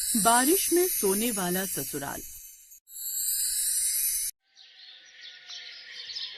बारिश में सोने वाला ससुराल।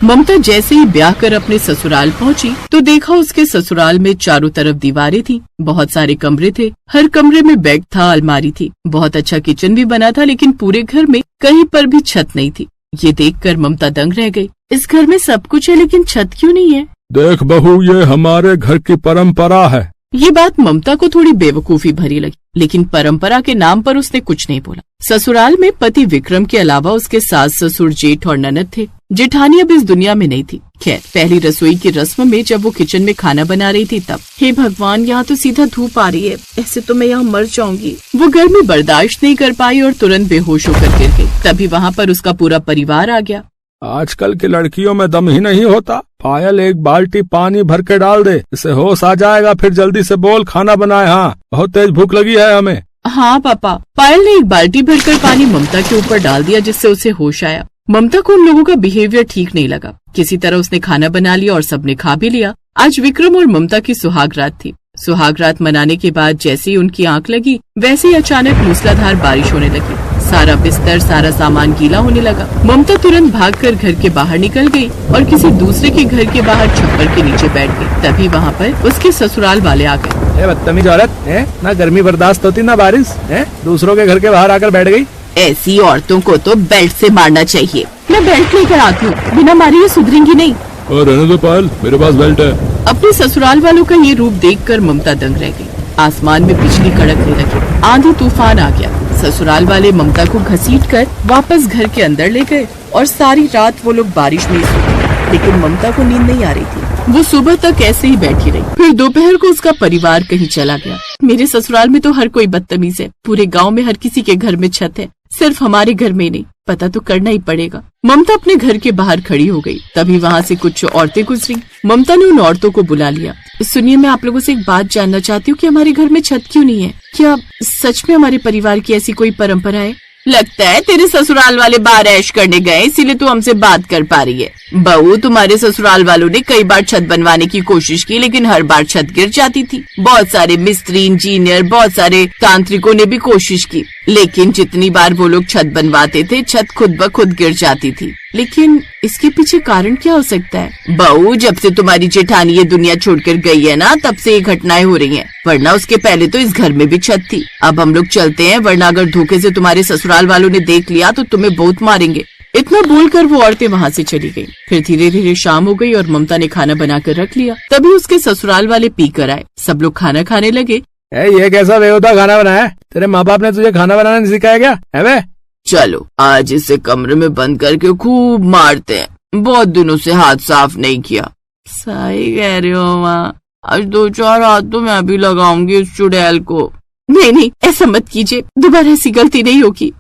ममता जैसे ही ब्याह कर अपने ससुराल पहुंची तो देखा उसके ससुराल में चारों तरफ दीवारें थी, बहुत सारे कमरे थे, हर कमरे में बेड था, अलमारी थी, बहुत अच्छा किचन भी बना था, लेकिन पूरे घर में कहीं पर भी छत नहीं थी। ये देखकर ममता दंग रह गई। इस घर में सब कुछ है लेकिन छत क्यों नहीं है? देख बहू, ये हमारे घर की परंपरा है। ये बात ममता को थोड़ी बेवकूफी भरी लगी, लेकिन परंपरा के नाम पर उसने कुछ नहीं बोला। ससुराल में पति विक्रम के अलावा उसके सास ससुर जेठ और ननद थे। जेठानी अब इस दुनिया में नहीं थी। खैर, पहली रसोई की रस्म में जब वो किचन में खाना बना रही थी तब, हे भगवान, यहाँ तो सीधा धूप आ रही है, ऐसे तो मैं यहाँ मर जाऊंगी। वो गर्मी बर्दाश्त नहीं कर पाई और तुरंत बेहोश होकर गिर गई। तभी वहाँ पर उसका पूरा परिवार आ गया। आजकल की लड़कियों में दम ही नहीं होता। पायल, एक बाल्टी पानी भर के डाल दे, इससे होश आ जाएगा। फिर जल्दी से बोल, खाना बनाए। हाँ, बहुत तेज भूख लगी है हमें। हाँ पापा। पायल ने एक बाल्टी भरकर पानी ममता के ऊपर डाल दिया, जिससे उसे होश आया। ममता को उन लोगों का बिहेवियर ठीक नहीं लगा। किसी तरह उसने खाना बना लिया और सबने खा भी लिया। आज विक्रम और ममता की सुहाग रात थी। सुहाग रात मनाने के बाद जैसे ही उनकी आंख लगी, वैसे ही अचानक मूसलाधार बारिश होने लगी। सारा बिस्तर, सारा सामान गीला होने लगा। ममता तुरंत भागकर घर के बाहर निकल गई और किसी दूसरे के घर के बाहर छप्पर के नीचे बैठ गई। तभी वहाँ पर उसके ससुराल वाले आ गए। बदतमीज औरत है, ना गर्मी बर्दाश्त होती ना बारिश है, दूसरों के घर के बाहर आकर बैठ गई। ऐसी औरतों को तो बेल्ट से मारना चाहिए। मैं बेल्ट लेकर आती हूँ, बिना मारी ये सुधरेंगी नहीं। रहने दो पायल, मेरे पास बेल्ट है। अपने ससुराल वालों का ये रूप देखकर ममता दंग रह गई। आसमान में बिजली कड़कने लगी, आंधी तूफान आ गया। ससुराल वाले ममता को घसीटकर वापस घर के अंदर ले गए और सारी रात वो लोग बारिश में सोए। लेकिन ममता को नींद नहीं आ रही थी। वो सुबह तक ऐसे ही बैठी रही। फिर दोपहर को उसका परिवार कहीं चला गया। मेरे ससुराल में तो हर कोई बदतमीज है। पूरे गांव में हर किसी के घर में छत है, सिर्फ हमारे घर में नहीं। पता तो करना ही पड़ेगा। ममता अपने घर के बाहर खड़ी हो गई। तभी वहाँ से कुछ औरतें गुजरी। ममता ने उन औरतों को बुला लिया। सुनिए, मैं आप लोगों से एक बात जानना चाहती हूँ कि हमारे घर में छत क्यों नहीं है? क्या सच में हमारे परिवार की ऐसी कोई परंपरा है? लगता है तेरे ससुराल वाले बाहर ऐश करने गए, इसीलिए तू हमसे बात कर पा रही है। बहू, तुम्हारे ससुराल वालों ने कई बार छत बनवाने की कोशिश की, लेकिन हर बार छत गिर जाती थी। बहुत सारे मिस्त्री, इंजीनियर, बहुत सारे तांत्रिकों ने भी कोशिश की, लेकिन जितनी बार वो लोग छत बनवाते थे, छत खुद ब खुद गिर जाती थी। लेकिन इसके पीछे कारण क्या हो सकता है? बहू, जब से तुम्हारी जेठानी ये दुनिया छोड़कर गई है ना, तब से ये घटनाएं हो रही हैं। वरना उसके पहले तो इस घर में भी छत थी। अब हम लोग चलते हैं, वरना अगर धोखे से तुम्हारे ससुराल वालों ने देख लिया तो तुम्हें बहुत मारेंगे। इतना बोलकर वो औरतें वहाँ से चली गयी। फिर धीरे धीरे शाम हो गई और ममता ने खाना बनाकर रख लिया। तभी उसके ससुराल वाले पी कर आए। सब लोग खाना खाने लगे। ये कैसा बेहुदा खाना बनाया? तेरे माँ बाप ने तुझे खाना बनाना नहीं सिखाया क्या? है चलो आज इसे कमरे में बंद करके खूब मारते हैं, बहुत दिनों से हाथ साफ नहीं किया। सही कह रही हो माँ, आज 2-4 हाथ तो मैं भी लगाऊंगी उस चुड़ैल को। नहीं, ऐसा मत कीजिए, दोबारा ऐसी गलती नहीं होगी।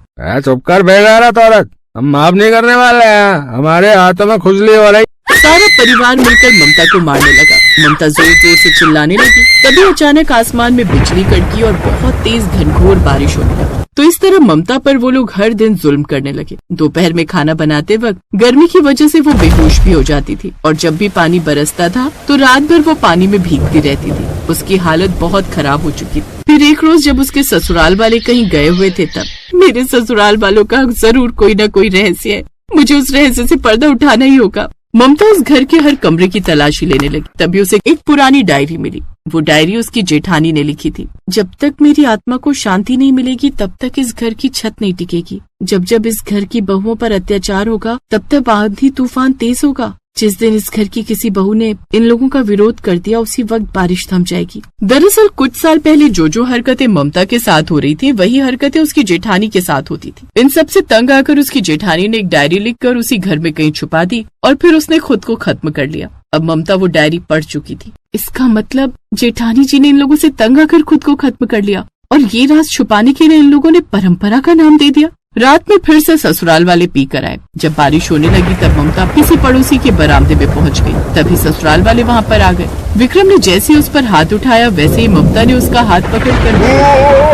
चुप कर बेगारा औरत, हम माफ नहीं करने वाले हैं। हमारे हाथों में खुजली हो रही। सारा परिवार मिलकर ममता को मारने लगा। ममता जोर जोर से चिल्लाने लगी। तभी अचानक आसमान में बिजली कड़की और बहुत तेज घनघोर बारिश होने लगी। तो इस तरह ममता पर वो लोग हर दिन जुल्म करने लगे। दोपहर में खाना बनाते वक्त गर्मी की वजह से वो बेहोश भी हो जाती थी, और जब भी पानी बरसता था तो रात भर वो पानी में भीगती रहती थी। उसकी हालत बहुत खराब हो चुकी थी। फिर एक रोज जब उसके ससुराल वाले कहीं गए हुए थे, तब मेरे ससुराल वालों का जरूर कोई न कोई रहस्य है, मुझे उस रहस्य से पर्दा उठाना ही होगा। ममता उस घर के हर कमरे की तलाशी लेने लगी। तभी उसे एक पुरानी डायरी मिली। वो डायरी उसकी जेठानी ने लिखी थी। जब तक मेरी आत्मा को शांति नहीं मिलेगी, तब तक इस घर की छत नहीं टिकेगी। जब जब इस घर की बहुओं पर अत्याचार होगा, तब तक आंधी तूफान तेज होगा। जिस दिन इस घर की किसी बहू ने इन लोगों का विरोध कर दिया, उसी वक्त बारिश थम जाएगी। दरअसल कुछ साल पहले जो हरकतें ममता के साथ हो रही थी, वही हरकतें उसकी जेठानी के साथ होती थी। इन सब से तंग आकर उसकी जेठानी ने एक डायरी लिखकर उसी घर में कहीं छुपा दी और फिर उसने खुद को खत्म कर लिया। अब ममता वो डायरी पढ़ चुकी थी। इसका मतलब जेठानी जी ने इन लोगों से तंग आकर खुद को खत्म कर लिया, और ये राज छुपाने के लिए इन लोगों ने परंपरा का नाम दे दिया। रात में फिर से ससुराल वाले पी कर आए। जब बारिश होने लगी तब ममता किसी पड़ोसी के बरामदे में पहुंच गई। तभी ससुराल वाले वहां पर आ गए। विक्रम ने जैसे ही उस पर हाथ उठाया, वैसे ही ममता ने उसका हाथ पकड़कर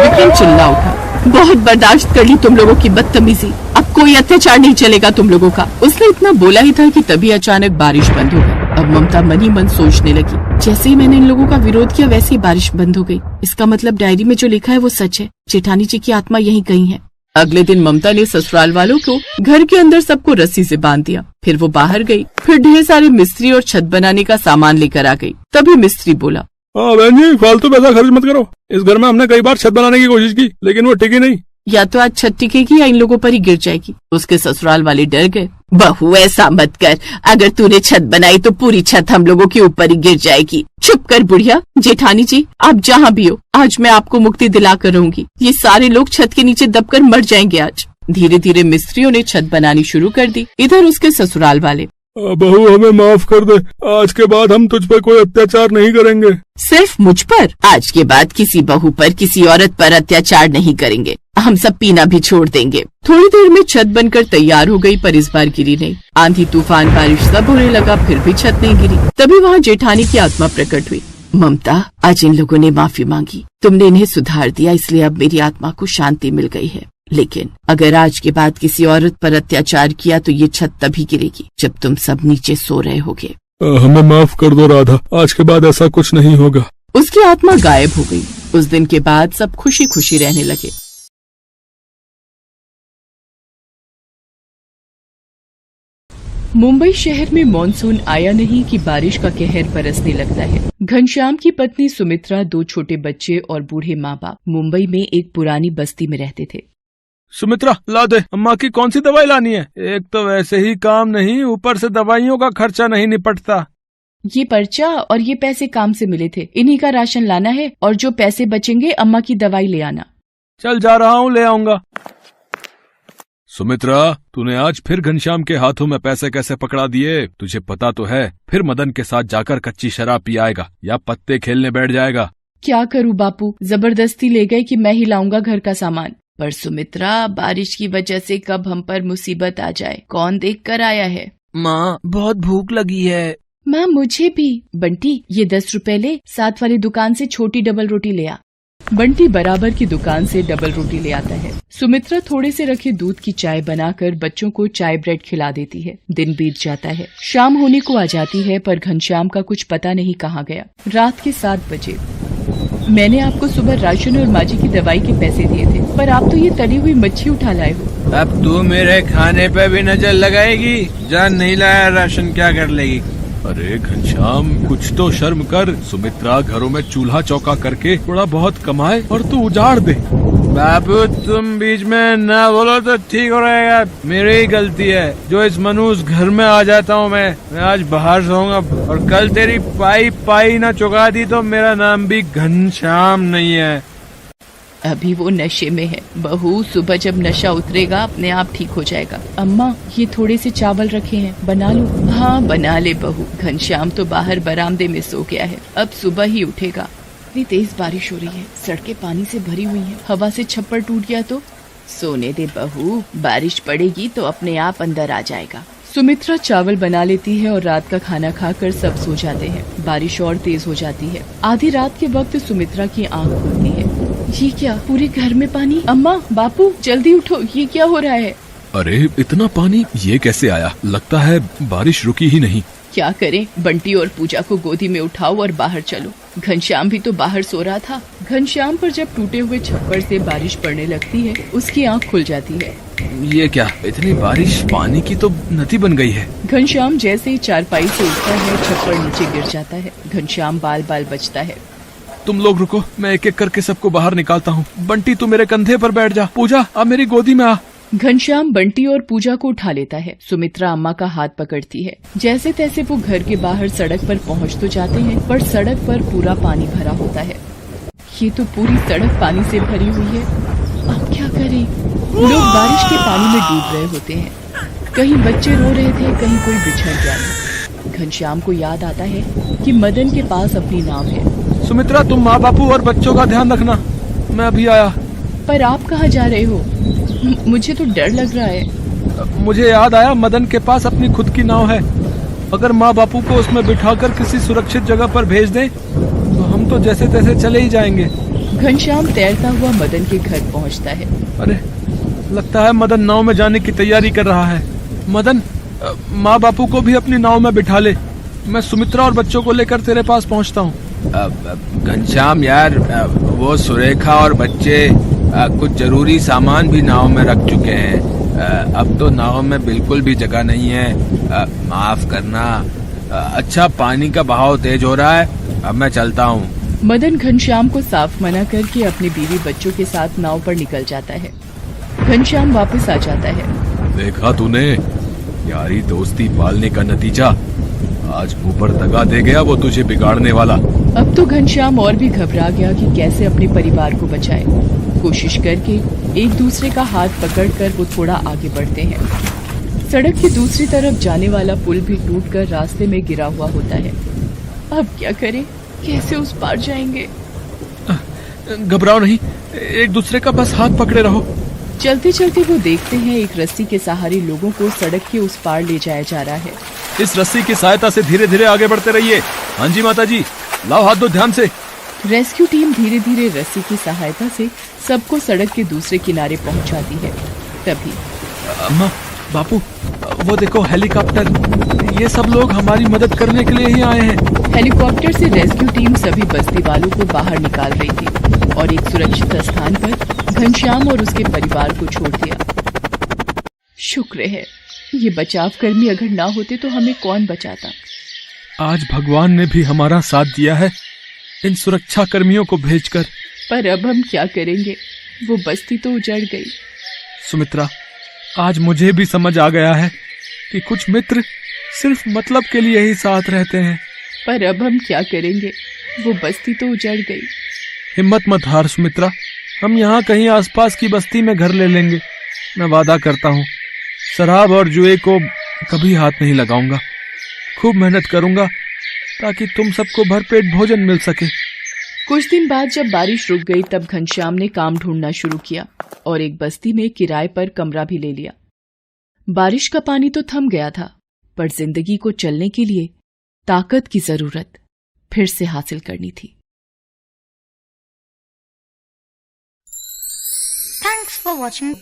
विक्रम चिल्ला उठा, बहुत बर्दाश्त कर ली तुम लोगों की बदतमीजी, अब कोई अत्याचार नहीं चलेगा तुम लोगों का। उसने इतना बोला ही था कि तभी अचानक बारिश बंद हो गई। अब ममता मन ही मन सोचने लगी, जैसे ही मैंने इन लोगों का विरोध किया वैसे ही बारिश बंद हो गई। इसका मतलब डायरी में जो लिखा है वो सच है, जेठानी जी की आत्मा यहीं कहीं है। अगले दिन ममता ने ससुराल वालों को घर के अंदर सबको रस्सी से बांध दिया। फिर वो बाहर गई, फिर ढेर सारे मिस्त्री और छत बनाने का सामान लेकर आ गई। तभी मिस्त्री बोला, हाँ बहन जी, फालतू पैसा खर्च मत करो। इस घर में हमने कई बार छत बनाने की कोशिश की, लेकिन वो टिकी नहीं। या तो आज छत टिकेगी या इन लोगों पर ही गिर जाएगी। उसके ससुराल वाले डर गए। बहू ऐसा मत कर, अगर तूने छत बनाई तो पूरी छत हम लोगों के ऊपर ही गिर जाएगी। चुप कर बुढ़िया। जेठानी जी आप जहाँ भी हो, आज मैं आपको मुक्ति दिला कर रहूंगी। ये सारे लोग छत के नीचे दबकर मर जाएंगे आज। धीरे धीरे मिस्त्रियों ने छत बनानी शुरू कर दी। इधर उसके ससुराल वाले, बहू हमें माफ कर दे, आज के बाद हम तुझ पर कोई अत्याचार नहीं करेंगे। सिर्फ मुझ पर? आज के बाद किसी बहू पर, किसी औरत पर अत्याचार नहीं करेंगे। हम सब पीना भी छोड़ देंगे। थोड़ी देर में छत बनकर तैयार हो गई, पर इस बार गिरी नहीं। आंधी तूफान बारिश सब होने लगा, फिर भी छत नहीं गिरी। तभी वहाँ जेठानी की आत्मा प्रकट हुई। ममता, आज इन लोगों ने माफी मांगी, तुमने इन्हें सुधार दिया, इसलिए अब मेरी आत्मा को शांति मिल गई है। लेकिन अगर आज के बाद किसी औरत पर अत्याचार किया तो ये छत तभी गिरेगी जब तुम सब नीचे सो रहे होगे। हमें माफ कर दो राधा, आज के बाद ऐसा कुछ नहीं होगा। उसकी आत्मा गायब हो गई। उस दिन के बाद सब खुशी खुशी रहने लगे। मुंबई शहर में मॉनसून आया नहीं कि बारिश का कहर बरसने लगता है। घनश्याम की पत्नी सुमित्रा, 2 छोटे बच्चे और बूढ़े माँ बाप मुंबई में एक पुरानी बस्ती में रहते थे। सुमित्रा ला दे, अम्मा की कौन सी दवाई लानी है? एक तो वैसे ही काम नहीं, ऊपर से दवाइयों का खर्चा नहीं निपटता। ये पर्चा और ये पैसे काम से मिले थे, इन्हीं का राशन लाना है और जो पैसे बचेंगे अम्मा की दवाई ले आना। चल जा रहा हूँ, ले आऊंगा। सुमित्रा, तूने आज फिर घनश्याम के हाथों में पैसे कैसे पकड़ा दिए? तुझे पता तो है फिर मदन के साथ जाकर कच्ची शराब पी आएगा या पत्ते खेलने बैठ जाएगा। क्या करूँ बापू, जबरदस्ती ले गए कि मैं ही लाऊंगा घर का सामान। पर सुमित्रा, बारिश की वजह से कब हम पर मुसीबत आ जाए, कौन देख कर आया है। माँ, बहुत भूख लगी है। माँ मुझे भी। बंटी, ये 10 रुपए ले, साथ वाली दुकान से छोटी डबल रोटी ले आ। बंटी बराबर की दुकान से डबल रोटी ले आता है। सुमित्रा थोड़े से रखे दूध की चाय बनाकर बच्चों को चाय ब्रेड खिला देती है। दिन बीत जाता है, शाम होने को आ जाती है, पर घनश्याम का कुछ पता नहीं कहाँ गया। रात के 7 बजे। मैंने आपको सुबह राशन और माजी की दवाई के पैसे दिए थे, पर आप तो ये तली हुई मच्छी उठा लाए हो। अब तू मेरे खाने पे भी नजर लगाएगी? जान नहीं लाया राशन, क्या कर लेगी? अरे घनश्याम, कुछ तो शर्म कर। सुमित्रा घरों में चूल्हा चौका करके थोड़ा बहुत कमाए और तू उजाड़ दे। बाबू, तुम बीच में ना बोलो तो ठीक हो रहेगा। मेरी ही गलती है जो इस मनुष्य घर में आ जाता हूँ। मैं आज बाहर सोऊंगा, और कल तेरी पाई ना चुका दी तो मेरा नाम भी घनश्याम नहीं है। अभी वो नशे में है। बहू, सुबह जब नशा उतरेगा अपने आप ठीक हो जाएगा। अम्मा, ये थोड़े से चावल रखे हैं, बना लो। हाँ बना ले बहू। घनश्याम तो बाहर बरामदे में सो गया है, अब सुबह ही उठेगा। इतनी तेज बारिश हो रही है, सड़कें पानी से भरी हुई हैं, हवा से छप्पर टूट गया तो। सोने दे बहू, बारिश पड़ेगी तो अपने आप अंदर आ जाएगा। सुमित्रा चावल बना लेती है और रात का खाना खाकर सब सो जाते हैं। बारिश और तेज हो जाती है। आधी रात के वक्त सुमित्रा की आंख खुलती है। ये क्या, पूरे घर में पानी। अम्मा, बापू जल्दी उठो, ये क्या हो रहा है? अरे इतना पानी ये कैसे आया? लगता है बारिश रुकी ही नहीं। क्या करें, बंटी और पूजा को गोदी में उठाओ और बाहर चलो। घनश्याम भी तो बाहर सो रहा था। घनश्याम पर जब टूटे हुए छप्पर से बारिश पड़ने लगती है, उसकी आंख खुल जाती है। ये क्या, इतनी बारिश, पानी की तो नदी बन गई है। घनश्याम जैसे ही चारपाई से उठता है, छप्पर नीचे गिर जाता है। घनश्याम बाल बाल बचता है। तुम लोग रुको, मैं एक एक करके सबको बाहर निकालता हूँ। बंटी तू मेरे कंधे पर बैठ जा। पूजा अब मेरी गोदी में आ। घनश्याम बंटी और पूजा को उठा लेता है। सुमित्रा अम्मा का हाथ पकड़ती है। जैसे तैसे वो घर के बाहर सड़क पर पहुँच तो जाते हैं, पर सड़क पर पूरा पानी भरा होता है। ये तो पूरी सड़क पानी से भरी हुई है, अब क्या करें? लोग बारिश के पानी में डूब रहे होते हैं। कहीं बच्चे रो रहे थे, कहीं कोई बिछड़ गया। घनश्याम को याद आता है कि मदन के पास अपनी नाव है। सुमित्रा, तुम माँ बापू और बच्चों का ध्यान रखना, मैं अभी आया। पर आप कहाँ जा रहे हो? मुझे तो डर लग रहा है। मुझे याद आया, मदन के पास अपनी खुद की नाव है। अगर माँ बापू को उसमें बिठाकर किसी सुरक्षित जगह पर भेज दें तो हम तो जैसे तैसे चले ही जाएंगे। घनश्याम तैरता हुआ मदन के घर पहुँचता है। अरे लगता है मदन नाव में जाने की तैयारी कर रहा है। मदन, माँ बापू को भी अपनी नाव में बिठा ले। मैं सुमित्रा और बच्चों को लेकर तेरे पास पहुंचता हूँ। घनश्याम यार, वो सुरेखा और बच्चे कुछ जरूरी सामान भी नाव में रख चुके हैं। अब तो नाव में बिल्कुल भी जगह नहीं है। माफ करना। अच्छा, पानी का बहाव तेज हो रहा है, अब मैं चलता हूँ। मदन घनश्याम को साफ मना करके अपनी बीवी बच्चों के साथ नाव पर निकल जाता है। घनश्याम वापस आ जाता है। देखा तूने, यारी दोस्ती पालने का नतीजा। आज मुंह पर दगा दे गया वो तुझे बिगाड़ने वाला। अब तो घनश्याम और भी घबरा गया कि कैसे अपने परिवार को बचाए। कोशिश करके एक दूसरे का हाथ पकड़कर वो थोड़ा आगे बढ़ते हैं। सड़क की दूसरी तरफ जाने वाला पुल भी टूटकर रास्ते में गिरा हुआ होता है। अब क्या करें, कैसे उस पार जाएंगे? घबराओ नहीं, एक दूसरे का बस हाथ पकड़े रहो। चलते चलते वो देखते हैं एक रस्सी के सहारे लोगों को सड़क के उस पार ले जाया जा रहा है। इस रस्सी की सहायता से धीरे धीरे आगे बढ़ते रहिए। हाँ जी माता जी, लाओ हाथ दो ध्यान से। रेस्क्यू टीम धीरे धीरे रस्सी की सहायता से सबको सड़क के दूसरे किनारे पहुंचाती है। तभी अम्मा, बापू, वो देखो हेलीकॉप्टर। ये सब लोग हमारी मदद करने के लिए ही आए हैं। हेलीकॉप्टर से रेस्क्यू टीम सभी बस्ती वालों को बाहर निकाल रही थी और एक सुरक्षित स्थान पर घनश्याम और उसके परिवार को छोड़ दिया। शुक्र है, ये बचाव कर्मी अगर ना होते तो हमें कौन बचाता। आज भगवान ने भी हमारा साथ दिया है इन सुरक्षा कर्मियों को भेजकर। पर अब हम क्या करेंगे, वो बस्ती तो उजड़ गई। सुमित्रा, आज मुझे भी समझ आ गया है कि कुछ मित्र सिर्फ मतलब के लिए ही साथ रहते हैं। पर अब हम क्या करेंगे, वो बस्ती तो उजड़ गई। हिम्मत मत हार सुमित्रा, हम यहाँ कहीं आसपास की बस्ती में घर ले लेंगे। मैं वादा करता हूँ, शराब और जुए को कभी हाथ नहीं लगाऊंगा। खूब मेहनत करूंगा ताकि तुम सबको भरपेट भोजन मिल सके। कुछ दिन बाद जब बारिश रुक गई तब घनश्याम ने काम ढूंढना शुरू किया और एक बस्ती में किराए पर कमरा भी ले लिया। बारिश का पानी तो थम गया था, पर जिंदगी को चलने के लिए ताकत की जरूरत फिर से हासिल करनी थी। Thanks for watching.